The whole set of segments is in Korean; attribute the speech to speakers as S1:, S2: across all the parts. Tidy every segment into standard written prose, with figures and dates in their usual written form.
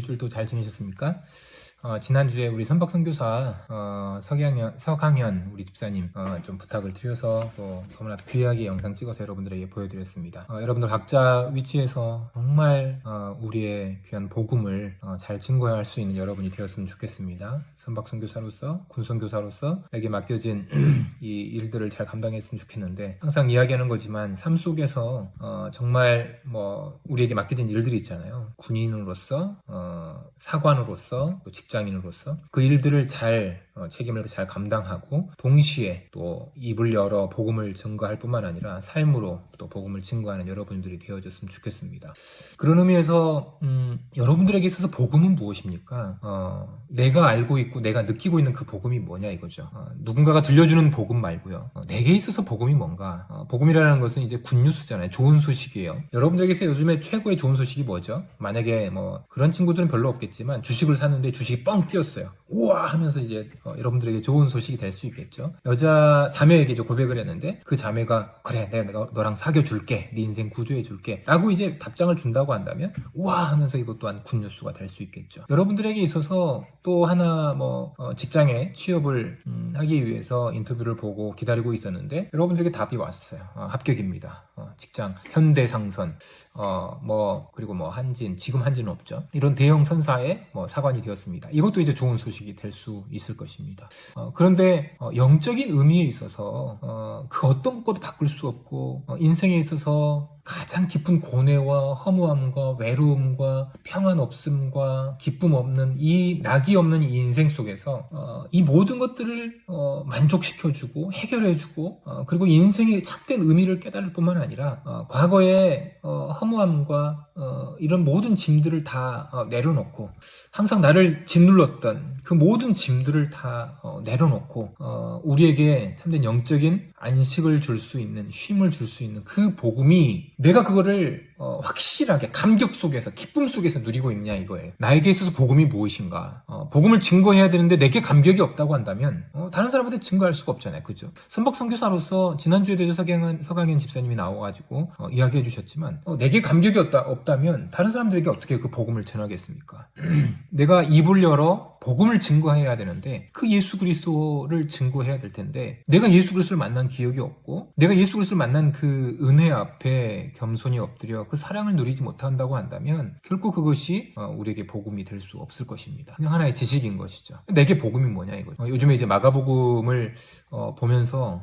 S1: 일주일도 잘 지내셨습니까? 지난주에 우리 선박 선교사 서강현 우리 집사님 좀 부탁을 드려서 또 너무나도 귀하게 영상 찍어서 여러분들에게 보여드렸습니다. 여러분들 각자 위치에서 정말 우리의 귀한 복음을 잘 증거할 수 있는 여러분이 되었으면 좋겠습니다. 선박 선교사로서 군 선교사로서 내게 맡겨진 이 일들을 잘 감당했으면 좋겠는데, 항상 이야기하는 거지만 삶 속에서 정말 우리에게 맡겨진 일들이 있잖아요. 군인으로서 사관으로서 또 직장인으로서 그 일들을 책임을 잘 감당하고, 동시에 또 입을 열어 복음을 증거할 뿐만 아니라 삶으로 또 복음을 증거하는 여러분들이 되어졌으면 좋겠습니다. 그런 의미에서 여러분들에게 있어서 복음은 무엇입니까? 내가 알고 있고 내가 느끼고 있는 그 복음이 뭐냐 이거죠. 누군가가 들려주는 복음 말고요. 내게 있어서 복음이 뭔가? 복음이라는 것은 이제 굿뉴스잖아요. 좋은 소식이에요. 여러분들에게서 요즘에 최고의 좋은 소식이 뭐죠? 만약에 그런 친구들은 별로 없겠지만 주식을 샀는데 주식이 뻥 뛰었어요. 우와 하면서 이제 여러분들에게 좋은 소식이 될 수 있겠죠. 여자 자매에게 고백을 했는데 그 자매가 그래 내가 너랑 사귀어 줄게, 네 인생 구조해 줄게 라고 이제 답장을 준다고 한다면 우와 하면서 이것 또한 굿뉴스가 될 수 있겠죠. 여러분들에게 있어서 또 하나 직장에 취업을 하기 위해서 인터뷰를 보고 기다리고 있었는데 여러분들에게 답이 왔어요. 합격입니다. 직장 현대상선 그리고 한진, 지금 한진은 없죠. 이런 대형 선사에 사관이 되었습니다. 이것도 이제 좋은 소식이 될 수 있을 것입니다. 그런데 영적인 의미에 있어서 그 어떤 것과도 바꿀 수 없고, 인생에 있어서 가장 깊은 고뇌와 허무함과 외로움과 평안 없음과 기쁨 없는 이 낙이 없는 이 인생 속에서 이 모든 것들을 만족시켜주고 해결해주고, 그리고 인생의 참된 의미를 깨달을 뿐만 아니라 과거의 허무함과 이런 모든 짐들을 다 내려놓고, 항상 나를 짓눌렀던 그 모든 짐들을 다 내려놓고 우리에게 참된 영적인 안식을 줄 수 있는, 쉼을 줄 수 있는 그 복음이, 내가 그거를 확실하게 감격 속에서, 기쁨 속에서 누리고 있냐 이거예요. 나에게 있어서 복음이 무엇인가? 복음을 증거해야 되는데 내게 감격이 없다고 한다면 다른 사람한테 증거할 수가 없잖아요. 그죠? 선박 선교사로서 지난주에도 서강현 집사님이 나와가지고 이야기해 주셨지만 내게 감격이 없다면 다른 사람들에게 어떻게 그 복음을 전하겠습니까? 내가 입을 열어 복음을 증거해야 되는데 그 예수 그리스도를 증거해야 될 텐데, 내가 예수 그리스도를 만난 기억이 없고 내가 예수 그리스도를 만난 그 은혜 앞에 겸손히 엎드려 그 사랑을 누리지 못한다고 한다면 결코 그것이 우리에게 복음이 될 수 없을 것입니다. 그냥 하나의 지식인 것이죠. 내게 복음이 뭐냐 이거죠. 요즘에 이제 마가복음을 보면서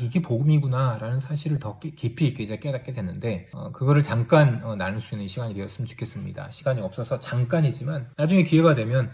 S1: 이게 복음이구나 라는 사실을 더 깊이 있게 이제 깨닫게 됐는데, 그거를 잠깐 나눌 수 있는 시간이 되었으면 좋겠습니다. 시간이 없어서 잠깐이지만 나중에 기회가 되면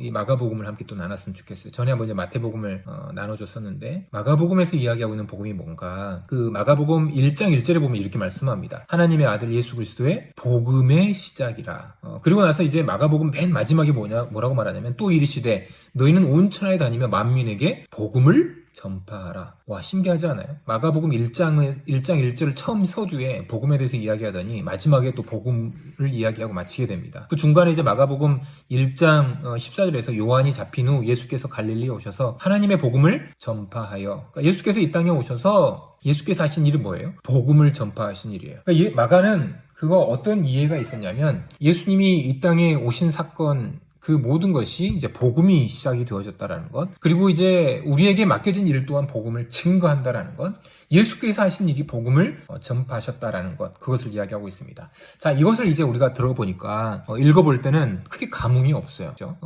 S1: 이 마가복음을 함께 또 나눴으면 좋겠어요. 전에 한번 이제 마태복음을 나눠줬었는데, 마가복음에서 이야기하고 있는 복음이 뭔가, 그 마가복음 1장 1절에 보면 이렇게 말씀합니다. 하나님의 아들 예수 그리스도의 복음의 시작이라. 그리고 나서 이제 마가복음 맨 마지막에 뭐라고 말하냐면, 또 이르시되 너희는 온 천하에 다니며 만민에게 복음을 전파하라. 와, 신기하지 않아요? 마가복음 1장 1절을 처음 서두에 복음에 대해서 이야기하더니 마지막에 또 복음을 이야기하고 마치게 됩니다. 그 중간에 이제 마가복음 1장 14절에서 요한이 잡힌 후 예수께서 갈릴리에 오셔서 하나님의 복음을 전파하여, 그러니까 예수께서 이 땅에 오셔서 예수께서 하신 일이 뭐예요? 복음을 전파하신 일이에요. 그러니까 마가는 그거 어떤 이해가 있었냐면, 예수님이 이 땅에 오신 사건, 그 모든 것이 이제 복음이 시작이 되어졌다라는 것, 그리고 이제 우리에게 맡겨진 일 또한 복음을 증거한다라는 것, 예수께서 하신 일이 복음을 전파하셨다라는 것, 그것을 이야기하고 있습니다. 자, 이것을 이제 우리가 들어보니까 읽어볼 때는 크게 감흥이 없어요. 그렇죠?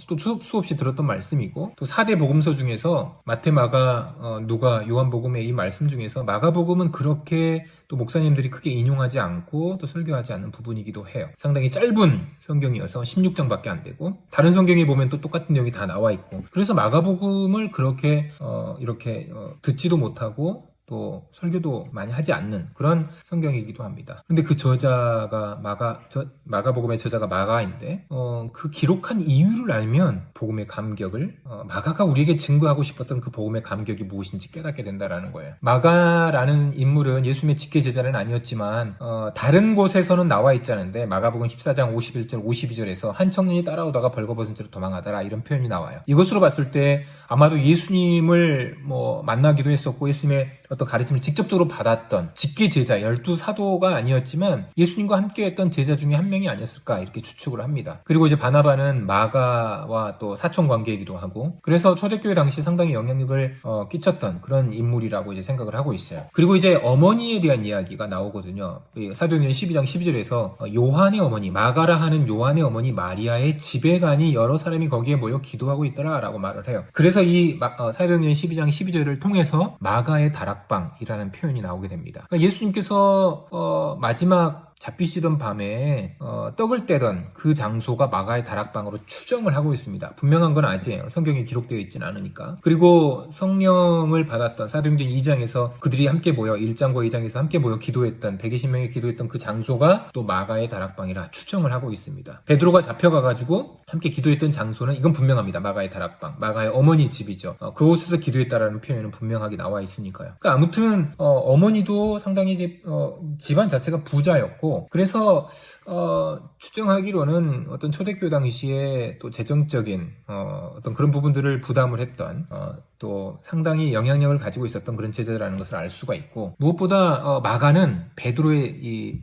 S1: 또 수없이 들었던 말씀이고, 또 4대 복음서 중에서 마태, 마가, 누가, 요한복음의 이 말씀 중에서 마가복음은 그렇게 또 목사님들이 크게 인용하지 않고 또 설교하지 않는 부분이기도 해요. 상당히 짧은 성경이어서 16장밖에 안 되고, 다른 성경에 보면 또 똑같은 내용이 다 나와 있고, 그래서 마가복음을 그렇게 이렇게 듣지도 못하고 또 설교도 많이 하지 않는 그런 성경이기도 합니다. 근데 그 저자가 마가복음의 저자가 마가인데, 그 기록한 이유를 알면 복음의 감격을, 마가가 우리에게 증거하고 싶었던 그 복음의 감격이 무엇인지 깨닫게 된다라는 거예요. 마가라는 인물은 예수님의 직계 제자는 아니었지만 다른 곳에서는 나와 있자는데, 마가복음 14장 51절 52절에서 한 청년이 따라오다가 벌거벗은 채로 도망하더라, 이런 표현이 나와요. 이것으로 봤을 때 아마도 예수님을 만나기도 했었고, 예수님의 어떤 어떤 가르침을 직접적으로 받았던 직계 제자 12사도가 아니었지만 예수님과 함께했던 제자 중에 한 명이 아니었을까 이렇게 추측을 합니다. 그리고 이제 바나바는 마가와 또 사촌 관계이기도 하고 그래서 초대교회 당시 상당히 영향력을 끼쳤던 그런 인물이라고 이제 생각을 하고 있어요. 그리고 이제 어머니에 대한 이야기가 나오거든요. 사도행전 12장 12절에서 요한의 어머니 마가라 하는 요한의 어머니 마리아의 집에 가니 여러 사람이 거기에 모여 기도하고 있더라 라고 말을 해요. 그래서 이 사도행전 12장 12절을 통해서 마가의 다락방이라는 표현이 나오게 됩니다. 그러니까 예수님께서 마지막 잡히시던 밤에 떡을 떼던 그 장소가 마가의 다락방으로 추정을 하고 있습니다. 분명한 건 아니에요. 성경에 기록되어 있지는 않으니까. 그리고 성령을 받았던 사도행전 2장에서 그들이 함께 모여 1장과 2장에서 함께 모여 기도했던 120명이 기도했던 그 장소가 또 마가의 다락방이라 추정을 하고 있습니다. 베드로가 잡혀가가지고 함께 기도했던 장소는 이건 분명합니다. 마가의 다락방, 마가의 어머니 집이죠. 그곳에서 기도했다라는 표현은 분명하게 나와 있으니까요. 그러니까 아무튼 어머니도 상당히 이제 집안 자체가 부자였고 그래서 추정하기로는 어떤 초대교회 당시에 또 재정적인 어떤 그런 부분들을 부담을 했던 또 상당히 영향력을 가지고 있었던 그런 제자라는 것을 알 수가 있고 무엇보다 마가는 베드로의 이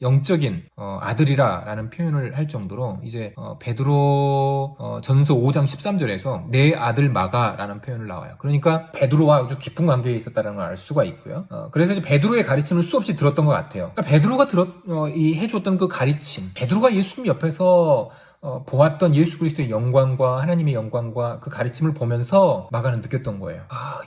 S1: 영적인 아들이라라는 표현을 할 정도로 이제 베드로 전서 5장 13절에서 내 아들 마가라는 표현을 나와요. 그러니까 베드로와 아주 깊은 관계에 있었다는 걸 알 수가 있고요. 그래서 이제 베드로의 가르침을 수없이 들었던 것 같아요. 그러니까 베드로가 해줬던 그 가르침, 베드로가 예수님 옆에서 보았던 예수 그리스도의 영광과 하나님의 영광과 그 가르침을 보면서 마가는 느꼈던 거예요.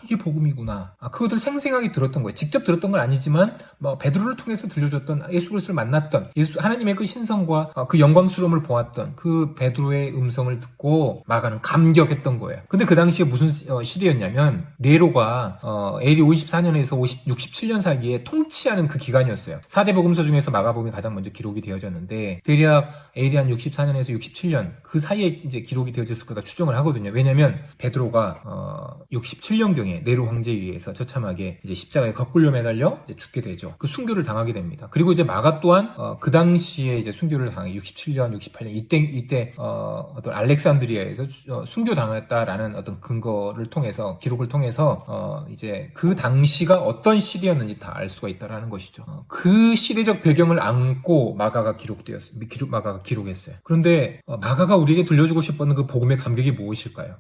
S1: 이게 복음이구나. 그것을 생생하게 들었던 거예요. 직접 들었던 건 아니지만 베드로를 통해서 들려줬던 예수 그리스도를 만났던 하나님의 그 신성과 그 영광스러움을 보았던 그 베드로의 음성을 듣고 마가는 감격했던 거예요. 근데 그 당시에 무슨 시대였냐면 네로가 AD 54년에서 67년 사이에 통치하는 그 기간이었어요. 4대 복음서 중에서 마가복음이 가장 먼저 기록이 되어졌는데 대략 AD 한 64년에서 67년 그 사이에 이제 기록이 되어졌을 거다 추정을 하거든요. 왜냐면 베드로가 67년경에 네로 황제에 의해서 처참하게 이제 십자가에 거꾸로 매달려 이제 죽게 되죠. 그 순교를 당하게 됩니다. 그리고 이제 마가 또한 그 당시에 이제 순교를 당해 67년, 68년 이때 어떤 알렉산드리아에서 순교 당했다라는 어떤 근거를 통해서 기록을 통해서 이제 그 당시가 어떤 시대였는지 다 알 수가 있다라는 것이죠. 그 시대적 배경을 안고 마가가 기록했어요. 그런데 마가가 우리에게 들려주고 싶었던 그 복음의 감격이 무엇일까요?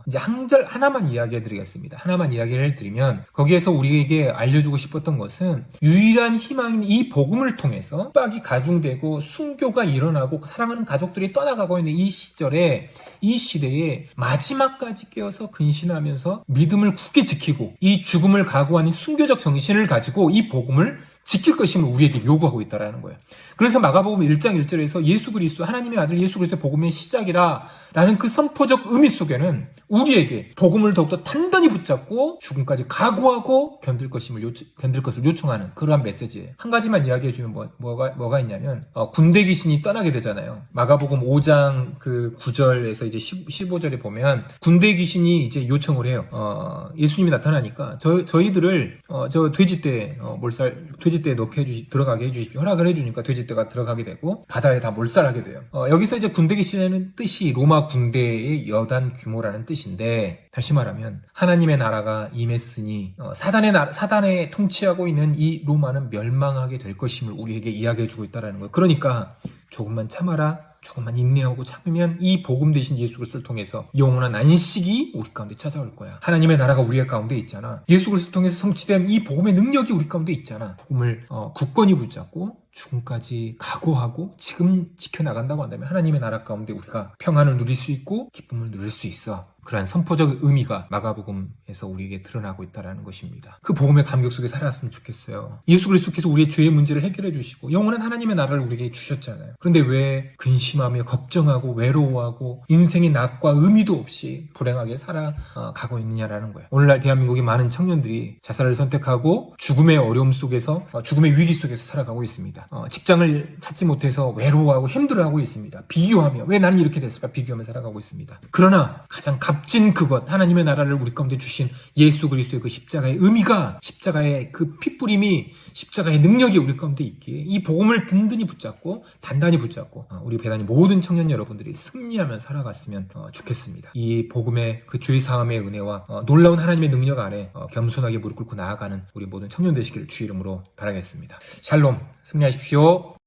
S1: 이제 한 절 하나만 이야기해드리겠습니다. 하나만 이야기를 해드리면 거기에서 우리에게 알려주고 싶었던 것은 유일한 희망인 이 복음을 통해서 빡이 가중되고 순교가 일어나고 사랑하는 가족들이 떠나가고 있는 이 시절에 이 시대에 마지막까지 깨어서 근신하면서 믿음을 굳게 지키고 이 죽음을 각오하는 순교적 정신을 가지고 이 복음을 지킬 것임을 우리에게 요구하고 있다는 거예요. 그래서 마가복음 1장 1절에서 예수 그리스도 하나님의 아들 예수 그리스도의 복음의 시작이라 라는 그 선포적 의미 속에는 우리에게 복음을 더욱더 단단히 붙잡고 죽음까지 각오하고 견딜 것을 요청하는 그러한 메시지예요. 한 가지만 이야기해주면 뭐가 있냐면 군대 귀신이 떠나게 되잖아요. 마가복음 5장 그 9절에서 이제 15절에 보면 군대 귀신이 이제 요청을 해요. 예수님이 나타나니까 저희들을 저 돼지떼에 들어가게 해주십시오. 허락을 해주니까 돼지떼가 들어가게 되고 바다에 다 몰살하게 돼요. 여기서 이제 군대 귀신이라는 뜻이 로마 군대의 여단 규모라는 뜻인데 다시 말하면 하나님의 나라가 임했으니 사단에 통치하고 있는 이 로마는 멸망하게 될 것임을 우리에게 이야기해주고 있다는 거예요. 그러니까 조금만 참아라. 조금만 인내하고 참으면 이 복음 대신 예수 그리스도를 통해서 영원한 안식이 우리 가운데 찾아올 거야. 하나님의 나라가 우리 가운데 있잖아. 예수 그리스도를 통해서 성취된 이 복음의 능력이 우리 가운데 있잖아. 복음을 굳건히 붙잡고 죽음까지 각오하고 지금 지켜나간다고 한다면 하나님의 나라 가운데 우리가 평안을 누릴 수 있고 기쁨을 누릴 수 있어. 그러한 선포적 의미가 마가복음에서 우리에게 드러나고 있다는 것입니다. 그 복음의 감격 속에 살았으면 좋겠어요. 예수 그리스도께서 우리의 죄의 문제를 해결해 주시고 영원한 하나님의 나라를 우리에게 주셨잖아요. 그런데 왜 근심하며 걱정하고 외로워하고 인생의 낙과 의미도 없이 불행하게 살아가고 있느냐라는 거예요. 오늘날 대한민국의 많은 청년들이 자살을 선택하고 죽음의 어려움 속에서 죽음의 위기 속에서 살아가고 있습니다. 직장을 찾지 못해서 외로워하고 힘들어하고 있습니다. 비교하며 왜 나는 이렇게 됐을까 비교하며 살아가고 있습니다. 그러나 가장 값진 그것, 하나님의 나라를 우리 가운데 주신 예수 그리스도의 그 십자가의 의미가, 십자가의 그 핏부림이, 십자가의 능력이 우리 가운데 있기에 이 복음을 든든히 붙잡고 단단히 붙잡고 우리 배단이 모든 청년 여러분들이 승리하며 살아갔으면 좋겠습니다. 이 복음의 그 주의 사함의 은혜와 놀라운 하나님의 능력 안에 겸손하게 무릎 꿇고 나아가는 우리 모든 청년 되시기를 주 이름으로 바라겠습니다. 샬롬, 승리하십시오.